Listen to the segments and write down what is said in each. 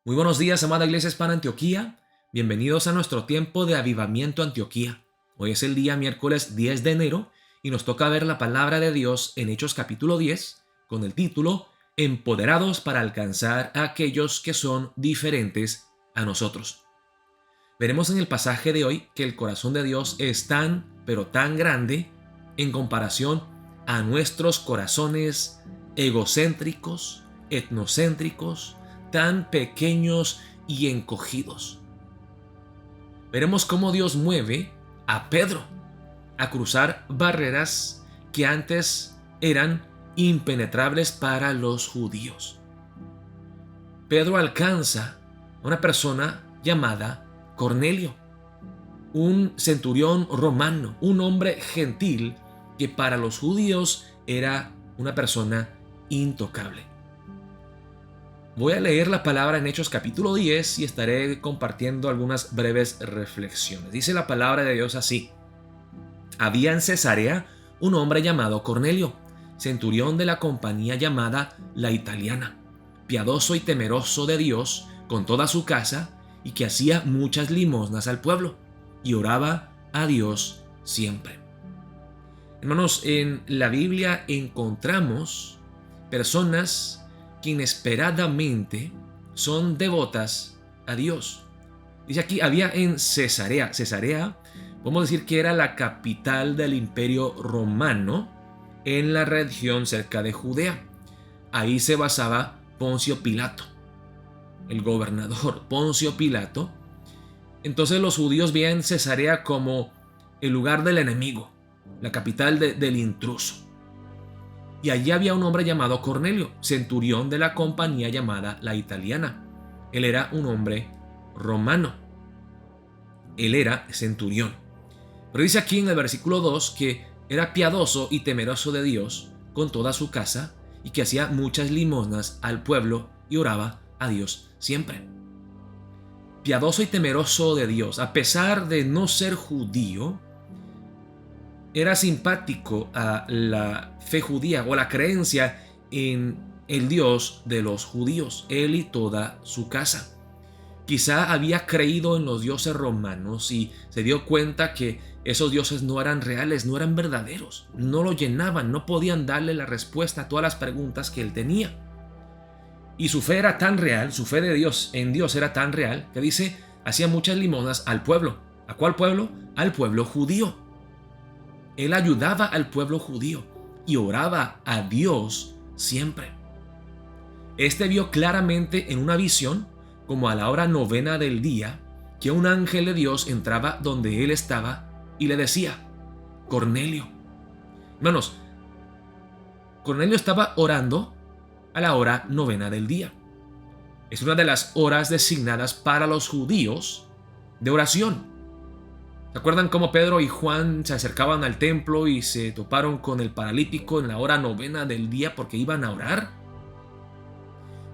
Muy buenos días, amada Iglesia Hispana Antioquía. Bienvenidos a nuestro tiempo de Avivamiento Antioquía. Hoy es el día miércoles 10 de enero y nos toca ver la palabra de Dios en Hechos capítulo 10 con el título Empoderados para alcanzar a aquellos que son diferentes a nosotros. Veremos en el pasaje de hoy que el corazón de Dios es tan, pero tan grande en comparación a nuestros corazones egocéntricos, etnocéntricos, tan pequeños y encogidos. Veremos cómo Dios mueve a Pedro a cruzar barreras que antes eran impenetrables para los judíos. Pedro alcanza a una persona llamada Cornelio, un centurión romano, un hombre gentil que para los judíos era una persona intocable. Voy a leer la palabra en Hechos capítulo 10 y estaré compartiendo algunas breves reflexiones. Dice la palabra de Dios así: había en Cesarea un hombre llamado Cornelio, centurión de la compañía llamada La Italiana, piadoso y temeroso de Dios con toda su casa, y que hacía muchas limosnas al pueblo, y oraba a Dios siempre. Hermanos, en la Biblia encontramos personas que inesperadamente son devotas a Dios. Dice aquí, había en Cesarea. Cesarea, podemos decir que era la capital del Imperio Romano en la región cerca de Judea. Ahí se basaba Poncio Pilato, el gobernador Poncio Pilato. Entonces los judíos veían Cesarea como el lugar del enemigo, la capital del intruso. Y allí había un hombre llamado Cornelio, centurión de la compañía llamada La Italiana. Él era un hombre romano. Él era centurión. Pero dice aquí en el versículo 2 que era piadoso y temeroso de Dios con toda su casa y que hacía muchas limosnas al pueblo y oraba a Dios siempre. Piadoso y temeroso de Dios, a pesar de no ser judío, era simpático a la fe judía o la creencia en el Dios de los judíos, él y toda su casa. Quizá había creído en los dioses romanos y se dio cuenta que esos dioses no eran reales, no eran verdaderos, no lo llenaban, no podían darle la respuesta a todas las preguntas que él tenía. Y su fe era tan real, su fe de Dios en Dios era tan real que dice, hacía muchas limosnas al pueblo. ¿A cuál pueblo? Al pueblo judío. Él ayudaba al pueblo judío y oraba a Dios siempre. Este vio claramente en una visión, como a la hora 9 del día, que un ángel de Dios entraba donde él estaba y le decía: Cornelio. Hermanos, Cornelio estaba orando a la hora 9 del día. Es una de las horas designadas para los judíos de oración. ¿Se acuerdan cómo Pedro y Juan se acercaban al templo y se toparon con el paralítico en la hora 9 del día porque iban a orar?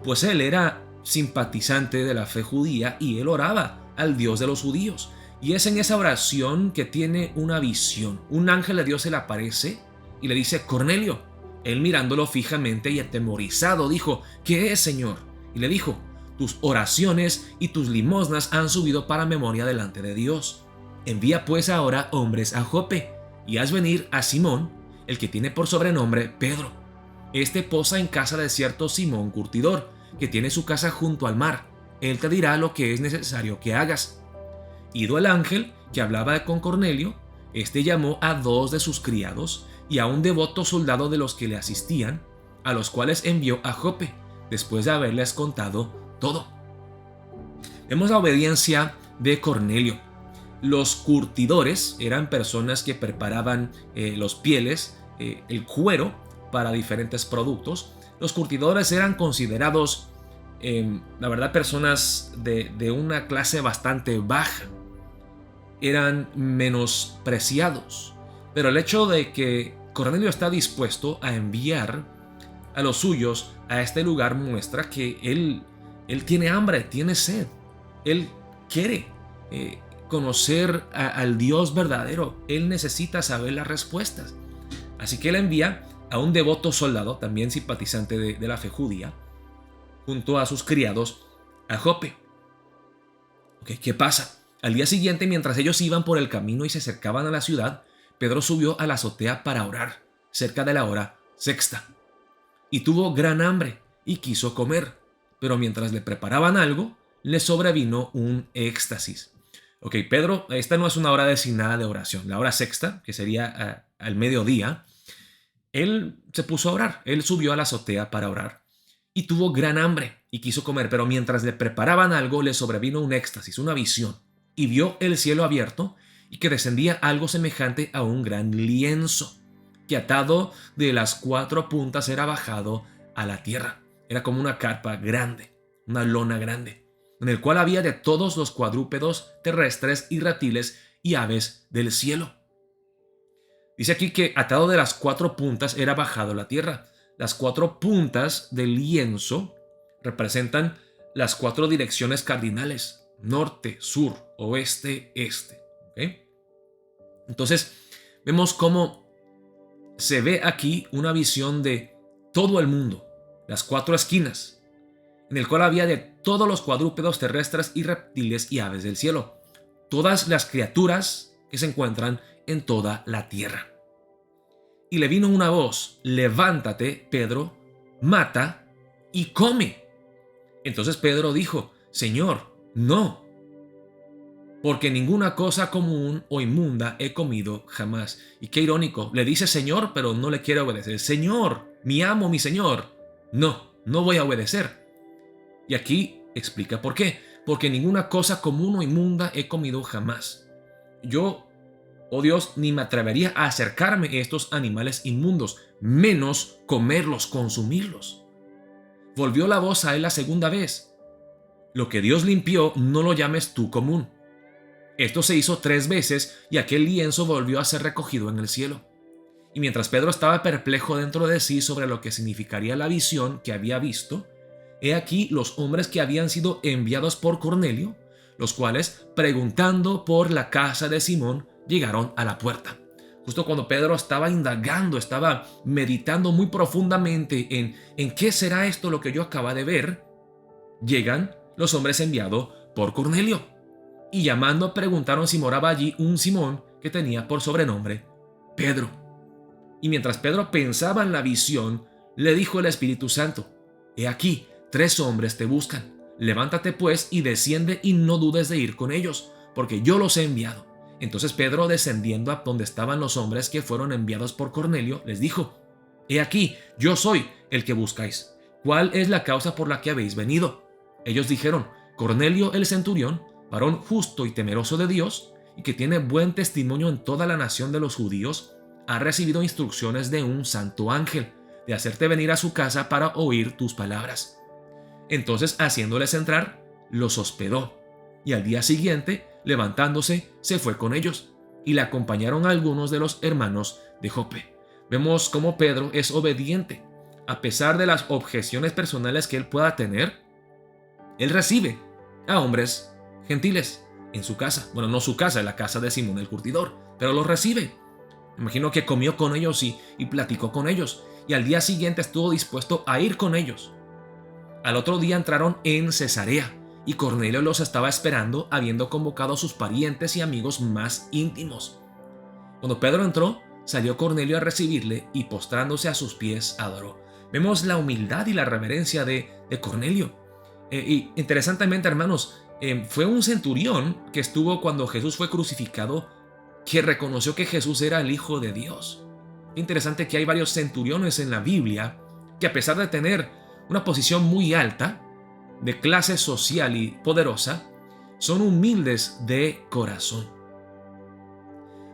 Pues él era simpatizante de la fe judía y él oraba al Dios de los judíos. Y es en esa oración que tiene una visión. Un ángel de Dios se le aparece y le dice: Cornelio. Él, mirándolo fijamente y atemorizado, dijo: ¿Qué es, Señor? Y le dijo: tus oraciones y tus limosnas han subido para memoria delante de Dios. Envía pues ahora hombres a Jope y haz venir a Simón, el que tiene por sobrenombre Pedro. Este posa en casa de cierto Simón curtidor, que tiene su casa junto al mar. Él te dirá lo que es necesario que hagas. Ido el ángel que hablaba con Cornelio, este llamó a 2 de sus criados y a un devoto soldado de los que le asistían, a los cuales envió a Jope, después de haberles contado todo. Vemos la obediencia de Cornelio. Los curtidores eran personas que preparaban los pieles, el cuero para diferentes productos. Los curtidores eran considerados, la verdad, personas de una clase bastante baja. Eran menospreciados. Pero el hecho de que Cornelio está dispuesto a enviar a los suyos a este lugar muestra que él tiene hambre, tiene sed. Él quiere conocer al Dios verdadero. Él necesita saber las respuestas. Así que él envía a un devoto soldado, también simpatizante de la fe judía, junto a sus criados, a Jope. Okay, ¿qué pasa? Al día siguiente, mientras ellos iban por el camino y se acercaban a la ciudad, Pedro subió a la azotea para orar, cerca de la hora sexta. Y tuvo gran hambre y quiso comer, pero mientras le preparaban algo, le sobrevino un éxtasis. Ok, Pedro, esta no es una hora designada de oración. La hora sexta, que sería al mediodía, él se puso a orar. Él subió a la azotea para orar. Y tuvo gran hambre y quiso comer, pero mientras le preparaban algo, le sobrevino un éxtasis, una visión. Y vio el cielo abierto y que descendía algo semejante a un gran lienzo, que atado de las 4 puntas era bajado a la tierra. Era como una carpa grande, una lona grande, en el cual había de todos los cuadrúpedos terrestres y reptiles y aves del cielo. Dice aquí que atado de las 4 puntas era bajado a la tierra. Las 4 puntas del lienzo representan las 4 direcciones cardinales: norte, sur, oeste, este. ¿Okay? Entonces, vemos cómo se ve aquí una visión de todo el mundo, las 4 esquinas, en el cual había de todos los cuadrúpedos terrestres y reptiles y aves del cielo, todas las criaturas que se encuentran en toda la tierra. Y le vino una voz: levántate, Pedro, mata y come. Entonces Pedro dijo: Señor, no, porque ninguna cosa común o inmunda he comido jamás. Y qué irónico, le dice Señor, pero no le quiere obedecer. Señor, mi amo, mi Señor, no voy a obedecer. Y aquí explica por qué. Porque ninguna cosa común o inmunda he comido jamás. Yo, oh Dios, ni me atrevería a acercarme a estos animales inmundos, menos comerlos, consumirlos. Volvió la voz a él la segunda vez: lo que Dios limpió, no lo llames tú común. Esto se hizo 3 veces y aquel lienzo volvió a ser recogido en el cielo. Y mientras Pedro estaba perplejo dentro de sí sobre lo que significaría la visión que había visto, he aquí los hombres que habían sido enviados por Cornelio, los cuales, preguntando por la casa de Simón, llegaron a la puerta. Justo cuando Pedro estaba indagando, estaba meditando muy profundamente en qué será esto lo que yo acaba de ver, llegan los hombres enviados por Cornelio. Y llamando preguntaron si moraba allí un Simón que tenía por sobrenombre Pedro. Y mientras Pedro pensaba en la visión, le dijo el Espíritu Santo: he aquí, 3 hombres te buscan. Levántate pues y desciende y no dudes de ir con ellos, porque yo los he enviado. Entonces Pedro, descendiendo a donde estaban los hombres que fueron enviados por Cornelio, les dijo: he aquí, yo soy el que buscáis. ¿Cuál es la causa por la que habéis venido? Ellos dijeron: Cornelio el centurión, varón justo y temeroso de Dios, y que tiene buen testimonio en toda la nación de los judíos, ha recibido instrucciones de un santo ángel, de hacerte venir a su casa para oír tus palabras. Entonces, haciéndoles entrar, los hospedó, y al día siguiente, levantándose, se fue con ellos, y le acompañaron algunos de los hermanos de Jope. Vemos cómo Pedro es obediente. A pesar de las objeciones personales que él pueda tener, él recibe a hombres gentiles en su casa. Bueno, no su casa, la casa de Simón el curtidor, pero los recibe. Me imagino que comió con ellos y platicó con ellos, y al día siguiente estuvo dispuesto a ir con ellos. Al otro día entraron en Cesarea, y Cornelio los estaba esperando, habiendo convocado a sus parientes y amigos más íntimos. Cuando Pedro entró, salió Cornelio a recibirle y postrándose a sus pies adoró. Vemos la humildad y la reverencia de Cornelio. Y interesantemente, hermanos, fue un centurión que estuvo cuando Jesús fue crucificado, que reconoció que Jesús era el Hijo de Dios. Interesante que hay varios centuriones en la Biblia que, a pesar de tener una posición muy alta, de clase social y poderosa, son humildes de corazón.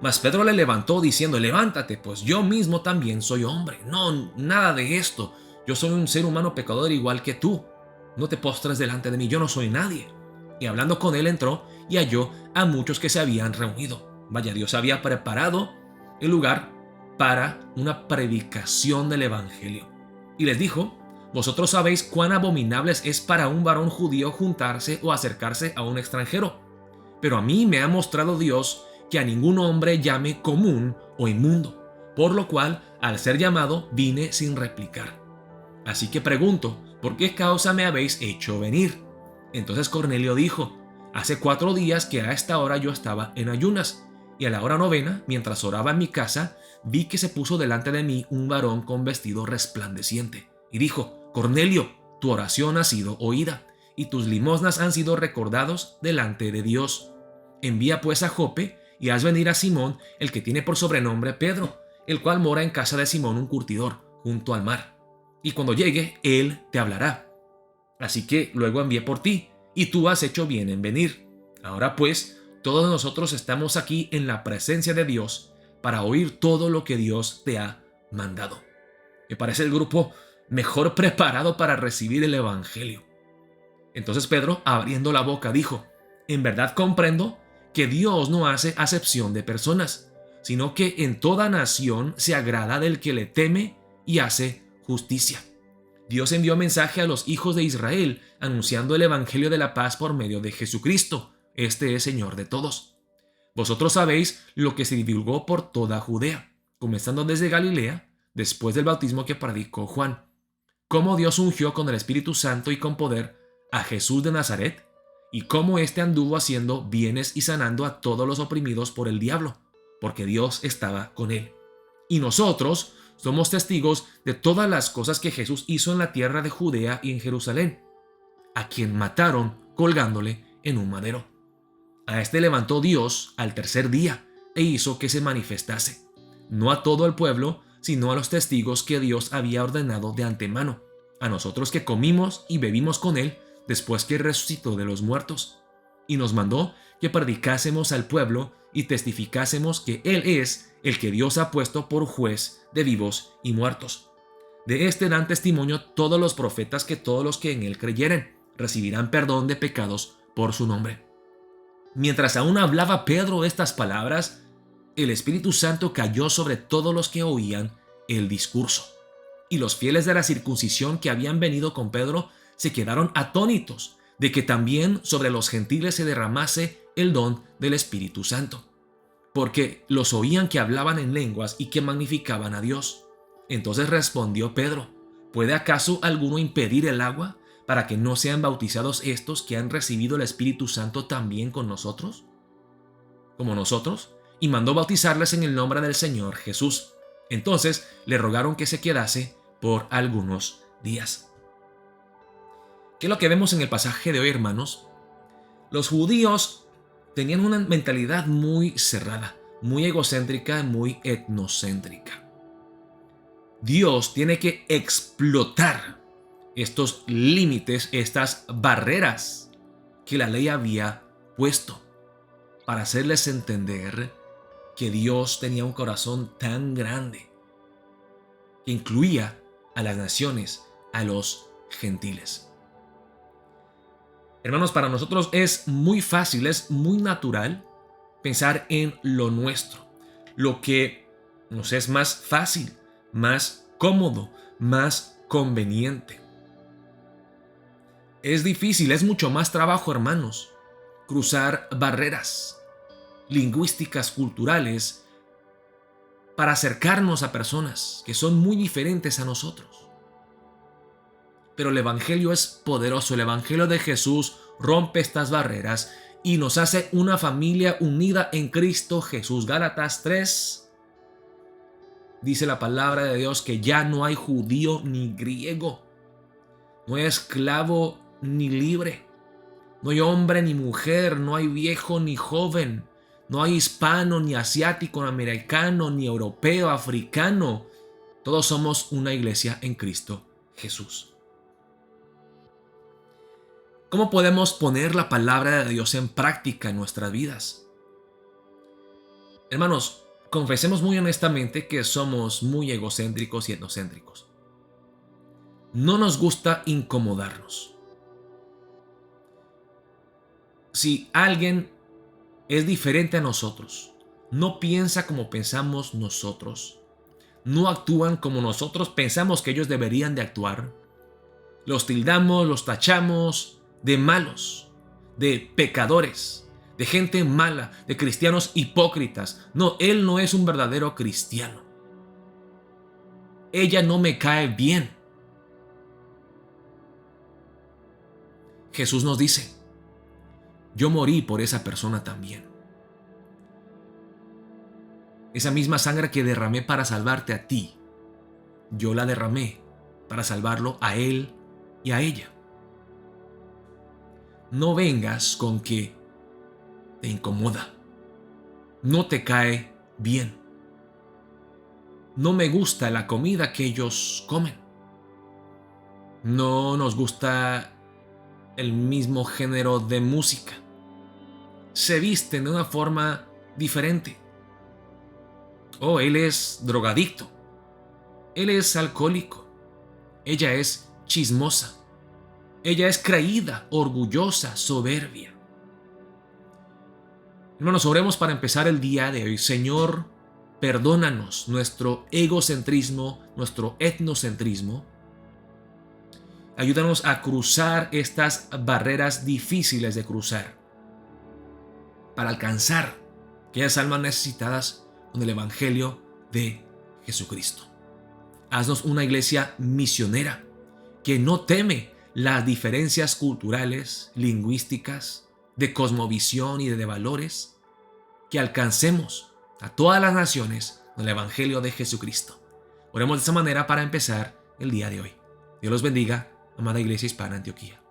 Mas Pedro le levantó diciendo: levántate, pues yo mismo también soy hombre. No, nada de esto. Yo soy un ser humano pecador igual que tú. No te postres delante de mí, yo no soy nadie. Y hablando con él, entró y halló a muchos que se habían reunido. Vaya, Dios había preparado el lugar para una predicación del evangelio. Y les dijo: vosotros sabéis cuán abominables es para un varón judío juntarse o acercarse a un extranjero. Pero a mí me ha mostrado Dios que a ningún hombre llame común o inmundo, por lo cual, al ser llamado, vine sin replicar. Así que pregunto: ¿por qué causa me habéis hecho venir? Entonces Cornelio dijo: hace 4 días que a esta hora yo estaba en ayunas, y a la hora novena, mientras oraba en mi casa, vi que se puso delante de mí un varón con vestido resplandeciente, y dijo: Cornelio, tu oración ha sido oída, y tus limosnas han sido recordados delante de Dios. Envía pues a Jope, y haz venir a Simón, el que tiene por sobrenombre Pedro, el cual mora en casa de Simón un curtidor, junto al mar. Y cuando llegue, él te hablará. Así que luego envié por ti, y tú has hecho bien en venir. Ahora pues, todos nosotros estamos aquí en la presencia de Dios para oír todo lo que Dios te ha mandado. Me parece el grupo mejor preparado para recibir el Evangelio. Entonces Pedro, abriendo la boca, dijo: en verdad comprendo que Dios no hace acepción de personas, sino que en toda nación se agrada del que le teme y hace justicia. Dios envió mensaje a los hijos de Israel, anunciando el Evangelio de la paz por medio de Jesucristo. Este es Señor de todos. Vosotros sabéis lo que se divulgó por toda Judea, comenzando desde Galilea, después del bautismo que predicó Juan, cómo Dios ungió con el Espíritu Santo y con poder a Jesús de Nazaret, y cómo éste anduvo haciendo bienes y sanando a todos los oprimidos por el diablo, porque Dios estaba con él. Y nosotros somos testigos de todas las cosas que Jesús hizo en la tierra de Judea y en Jerusalén, a quien mataron colgándole en un madero. A este levantó Dios al tercer día e hizo que se manifestase, no a todo el pueblo, sino a los testigos que Dios había ordenado de antemano, a nosotros que comimos y bebimos con él después que resucitó de los muertos, y nos mandó que predicásemos al pueblo y testificásemos que él es el que Dios ha puesto por juez de vivos y muertos. De este dan testimonio todos los profetas que todos los que en él creyeren recibirán perdón de pecados por su nombre. Mientras aún hablaba Pedro estas palabras, el Espíritu Santo cayó sobre todos los que oían el discurso. Y los fieles de la circuncisión que habían venido con Pedro se quedaron atónitos de que también sobre los gentiles se derramase el don del Espíritu Santo, porque los oían que hablaban en lenguas y que magnificaban a Dios. Entonces respondió Pedro: ¿puede acaso alguno impedir el agua para que no sean bautizados estos que han recibido el Espíritu Santo también con nosotros? Como nosotros, y mandó bautizarles en el nombre del Señor Jesús. Entonces le rogaron que se quedase por algunos días. ¿Qué es lo que vemos en el pasaje de hoy, hermanos? Los judíos tenían una mentalidad muy cerrada, muy egocéntrica, muy etnocéntrica. Dios tiene que explotar estos límites, estas barreras que la ley había puesto, para hacerles entender que Dios tenía un corazón tan grande que incluía a las naciones, a los gentiles. Hermanos, para nosotros es muy fácil, es muy natural pensar en lo nuestro, lo que nos es más fácil, más cómodo, más conveniente. Es difícil, es mucho más trabajo, hermanos, cruzar barreras lingüísticas, culturales, para acercarnos a personas que son muy diferentes a nosotros. Pero el Evangelio es poderoso, el Evangelio de Jesús rompe estas barreras y nos hace una familia unida en Cristo Jesús. Gálatas 3 dice la palabra de Dios que ya no hay judío ni griego, no hay esclavo ni libre, no hay hombre ni mujer, no hay viejo ni joven, no hay hispano ni asiático, ni americano, ni europeo, africano. Todos somos una iglesia en Cristo Jesús. ¿Cómo podemos poner la palabra de Dios en práctica en nuestras vidas? Hermanos, confesemos muy honestamente que somos muy egocéntricos y etnocéntricos. No nos gusta incomodarnos. Si alguien es diferente a nosotros, no piensa como pensamos nosotros, no actúan como nosotros pensamos que ellos deberían de actuar, los tildamos, los tachamos de malos, de pecadores, de gente mala, de cristianos hipócritas. No, él no es un verdadero cristiano. Ella no me cae bien. Jesús nos dice, yo morí por esa persona también. Esa misma sangre que derramé para salvarte a ti, yo la derramé para salvarlo a él y a ella. No vengas con que te incomoda, no te cae bien, no me gusta la comida que ellos comen, no nos gusta el mismo género de música, se visten de una forma diferente. Oh, él es drogadicto, él es alcohólico, ella es chismosa, ella es creída, orgullosa, soberbia. Hermanos, oremos para empezar el día de hoy. Señor, perdónanos nuestro egocentrismo, nuestro etnocentrismo. Ayúdanos a cruzar estas barreras difíciles de cruzar para alcanzar aquellas almas necesitadas con el Evangelio de Jesucristo. Haznos una iglesia misionera que no teme las diferencias culturales, lingüísticas, de cosmovisión y de valores, que alcancemos a todas las naciones con el Evangelio de Jesucristo. Oremos de esta manera para empezar el día de hoy. Dios los bendiga, amada Iglesia Hispana Antioquía.